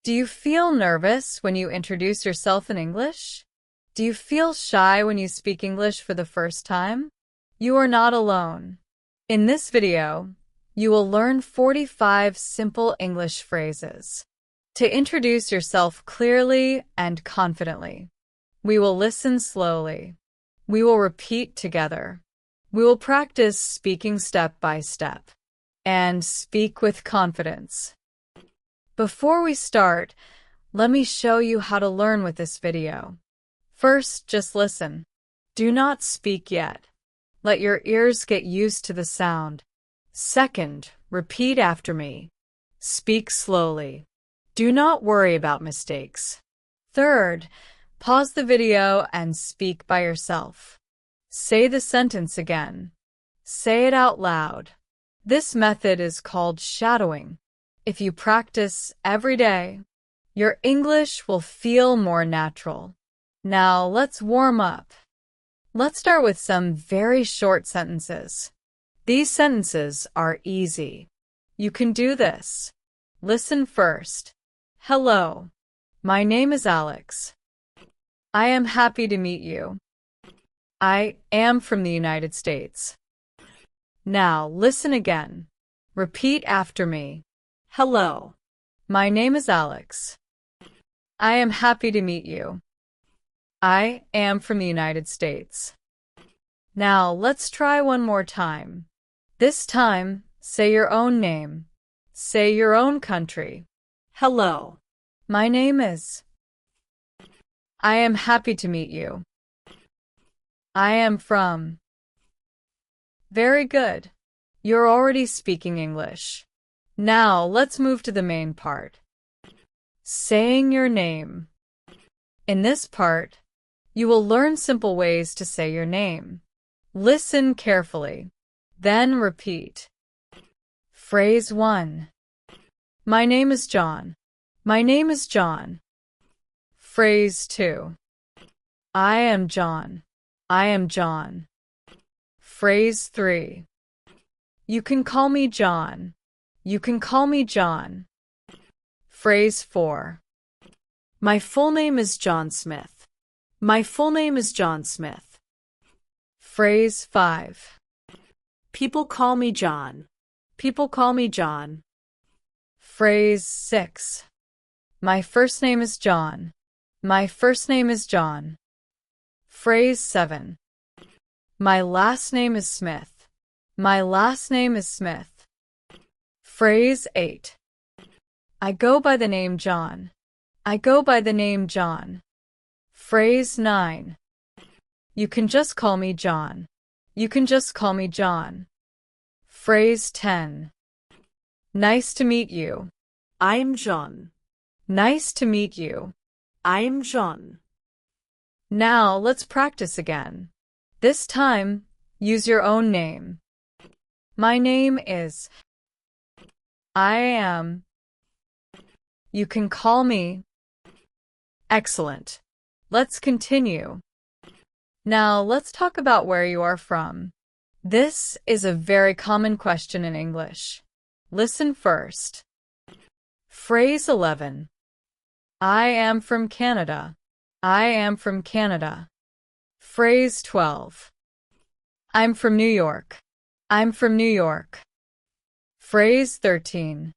Do you feel nervous when you introduce yourself in English? Do you feel shy when you speak English for the first time? You are not alone. In this video, you will learn 45 simple English phrases to introduce yourself clearly and confidently. We will listen slowly. We will repeat together. We will practice speaking step by step and speak with confidence. Before we start, let me show you how to learn with this video. First, just listen. Do not speak yet. Let your ears get used to the sound. Second, repeat after me. Speak slowly. Do not worry about mistakes. Third, pause the video and speak by yourself. Say the sentence again. Say it out loud. This method is called shadowing. If you practice every day, your English will feel more natural. Now let's warm up. Let's start with some very short sentences. These sentences are easy. You can do this. Listen first. Hello. My name is Alex. I am happy to meet you. I am from the United States. Now listen again. Repeat after me. Hello. My name is Alex. I am happy to meet you. I am from the United States. Now let's try one more time. This time, say your own name. Say your own country. Hello. My name is. I am happy to meet you. I am from. Very good. You're already speaking English. Now let's move to the main part. Saying your name. In this part, you will learn simple ways to say your name. Listen carefully, then repeat. Phrase 1. My name is John. My name is John. Phrase 2. I am John. I am John. Phrase 3. You can call me John. You can call me John. Phrase 4. My full name is John Smith. My full name is John Smith. Phrase 5. People call me John. People call me John. Phrase 6. My first name is John. My first name is John. Phrase 7. My last name is Smith. My last name is Smith. Phrase 8. I go by the name John. I go by the name John. Phrase 9. You can just call me John. You can just call me John. Phrase 10. Nice to meet you. I'm John. Nice to meet you. I'm John. Now let's practice again. This time, use your own name. My name is. I am. You can call me. Excellent. Let's continue. Now let's talk about where you are from. This is a very common question in English. Listen first. Phrase 11. I am from Canada. I am from Canada. Phrase 12. I'm from New York. I'm from New York. Phrase 13.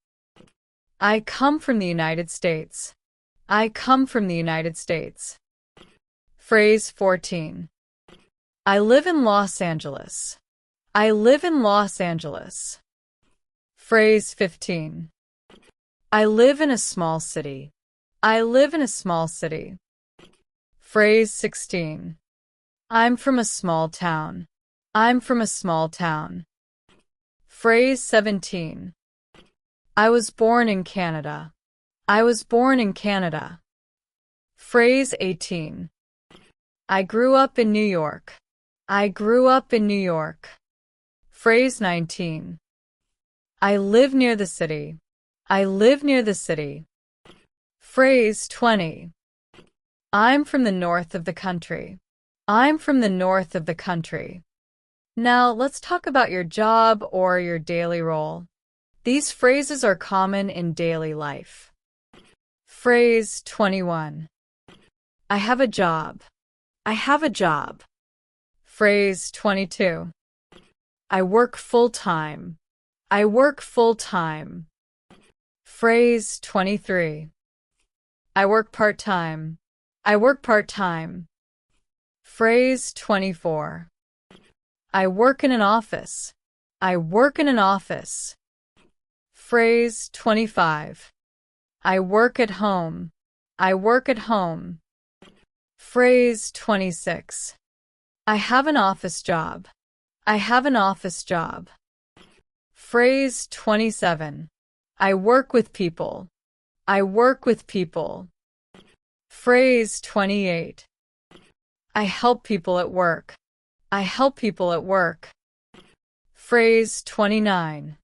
I come from the United States. I come from the United States. Phrase 14. I live in Los Angeles. I live in Los Angeles. Phrase 15. I live in a small city. I live in a small city. Phrase 16. I'm from a small town. I'm from a small town. Phrase 17. I was born in Canada. I was born in Canada. Phrase 18. I grew up in New York. I grew up in New York. Phrase 19. I live near the city. I live near the city. Phrase 20. I'm from the north of the country. I'm from the north of the country. Now let's talk about your job or your daily role. These phrases are common in daily life. Phrase 21. I have a job. I have a job. Phrase 22. I work full-time. I work full-time. Phrase 23. I work part-time. I work part-time. Phrase 24. I work in an office. I work in an office. Phrase 25. I work at home. I work at home. Phrase 26. I have an office job. I have an office job. Phrase 27. I work with people. I work with people. Phrase 28. I help people at work. I help people at work. Phrase 29.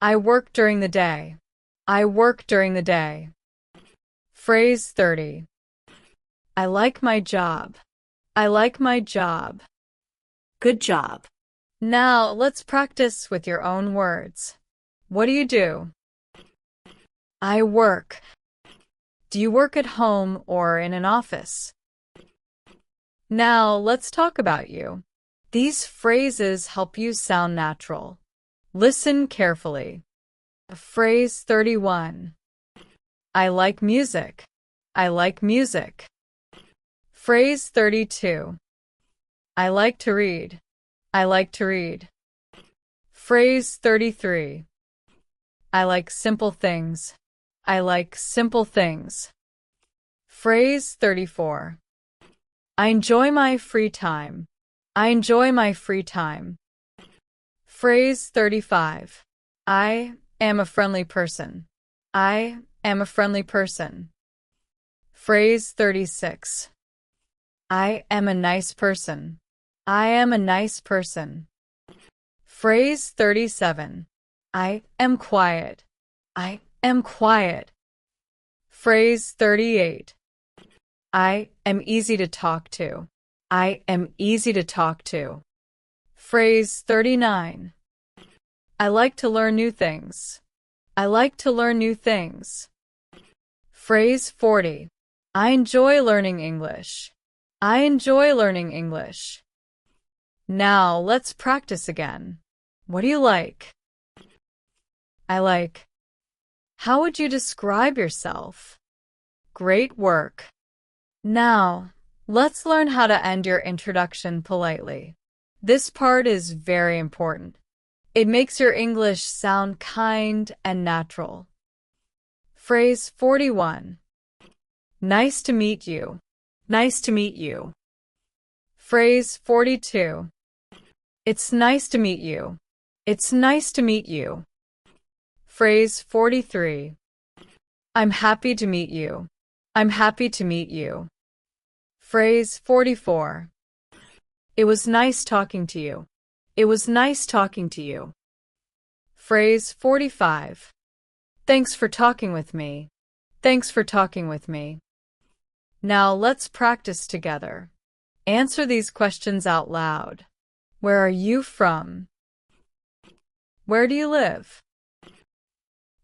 I work during the day. I work during the day. Phrase 30. I like my job. I like my job. Good job. Now let's practice with your own words. What do you do? I work. Do you work at home or in an office? Now let's talk about you. These phrases help you sound natural. Listen carefully. Phrase 31. I like music. I like music. Phrase 32. I like to read. I like to read. Phrase 33. I like simple things. I like simple things. Phrase 34. I enjoy my free time. I enjoy my free time. Phrase 35. I am a friendly person. I am a friendly person. Phrase 36. I am a nice person. I am a nice person. Phrase 37. I am quiet. I am quiet. Phrase 38. I am easy to talk to. I am easy to talk to. Phrase 39. I like to learn new things. I like to learn new things. Phrase 40. I enjoy learning English. I enjoy learning English. Now let's practice again. What do you like? I like. How would you describe yourself? Great work. Now, let's learn how to end your introduction politely. This part is very important. It makes your English sound kind and natural. Phrase 41. Nice to meet you. Nice to meet you. Phrase 42. It's nice to meet you. It's nice to meet you. Phrase 43. I'm happy to meet you. I'm happy to meet you. Phrase 44. It was nice talking to you. It was nice talking to you. Phrase 45. Thanks for talking with me. Thanks for talking with me. Now let's practice together. Answer these questions out loud. Where are you from? Where do you live?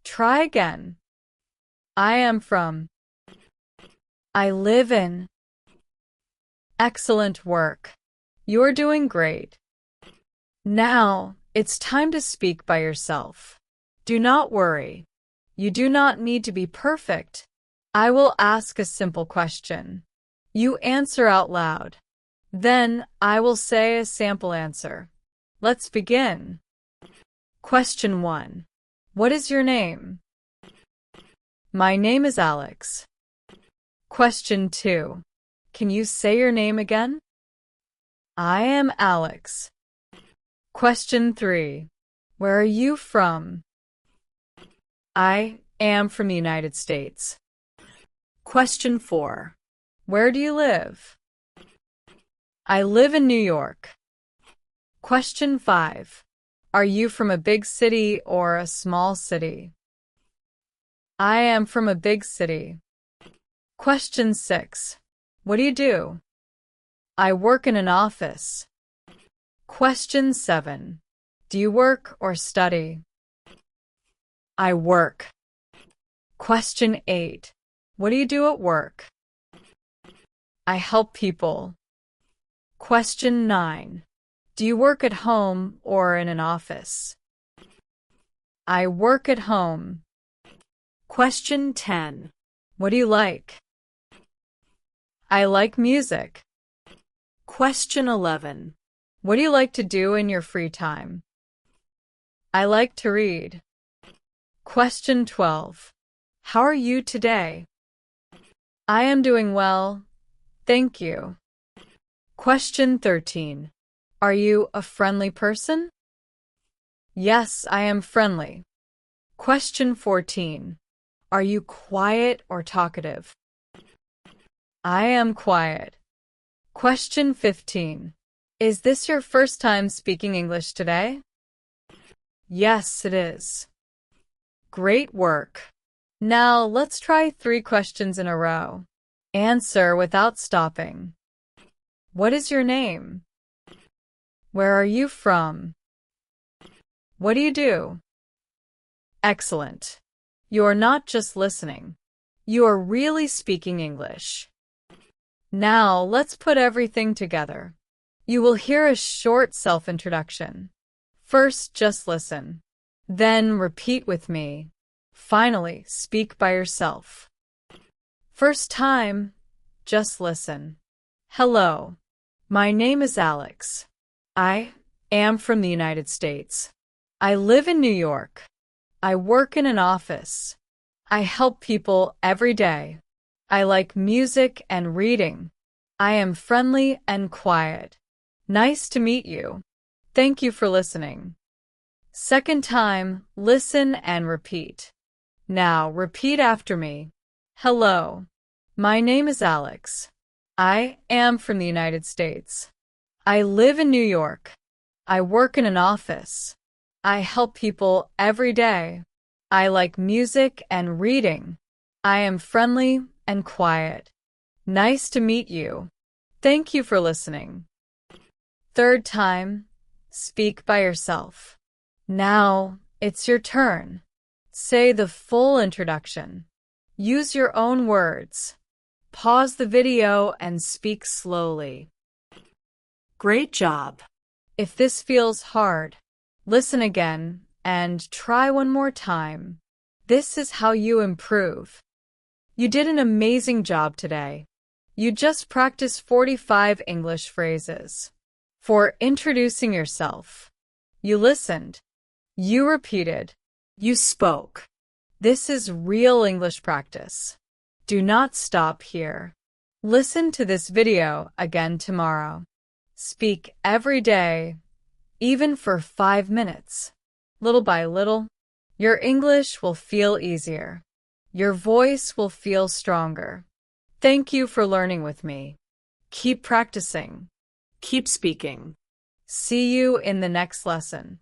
Try again. I am from. I live in. Excellent work. You're doing great. Now, it's time to speak by yourself. Do not worry. You do not need to be perfect. I will ask a simple question. You answer out loud. Then, I will say a sample answer. Let's begin. Question 1. What is your name? My name is Alex. Question 2. Can you say your name again? I am Alex. Question 3. Where are you from? I am from the United States. Question 4. Where do you live? I live in New York. Question 5. Are you from a big city or a small city? I am from a big city. Question 6. What do you do? I work in an office. Question 7. Do you work or study? I work. Question 8. What do you do at work? I help people. Question 9. Do you work at home or in an office? I work at home. Question 10. What do you like? I like music. Question 11. What do you like to do in your free time? I like to read. Question 12. How are you today? I am doing well, thank you. Question 13. Are you a friendly person? Yes, I am friendly. Question 14. Are you quiet or talkative? I am quiet. Question 15. Is this your first time speaking English today? Yes, it is. Great work. Now let's try 3 questions in a row. Answer without stopping. What is your name? Where are you from? What do you do? Excellent. You are not just listening. You are really speaking English. Now let's put everything together. You will hear a short self-introduction. First, just listen. Then repeat with me. Finally, speak by yourself. First time, just listen. Hello. My name is Alex. I am from the United States. I live in New York. I work in an office. I help people every day. I like music and reading. I am friendly and quiet. Nice to meet you. Thank you for listening. Second time, listen and repeat. Now repeat after me. Hello. My name is Alex. I am from the United States. I live in New York. I work in an office. I help people every day. I like music and reading. I am friendly and quiet. Nice to meet you. Thank you for listening. Third time, speak by yourself. Now it's your turn. Say the full introduction. Use your own words. Pause the video and speak slowly. Great job. If this feels hard, listen again and try one more time. This is how you improve. You did an amazing job today. You just practiced 45 English phrases. For introducing yourself, you listened. You repeated. You spoke. This is real English practice. Do not stop here. Listen to this video again tomorrow. Speak every day, even for 5 minutes. Little by little, your English will feel easier. Your voice will feel stronger. Thank you for learning with me. Keep practicing. Keep speaking. See you in the next lesson.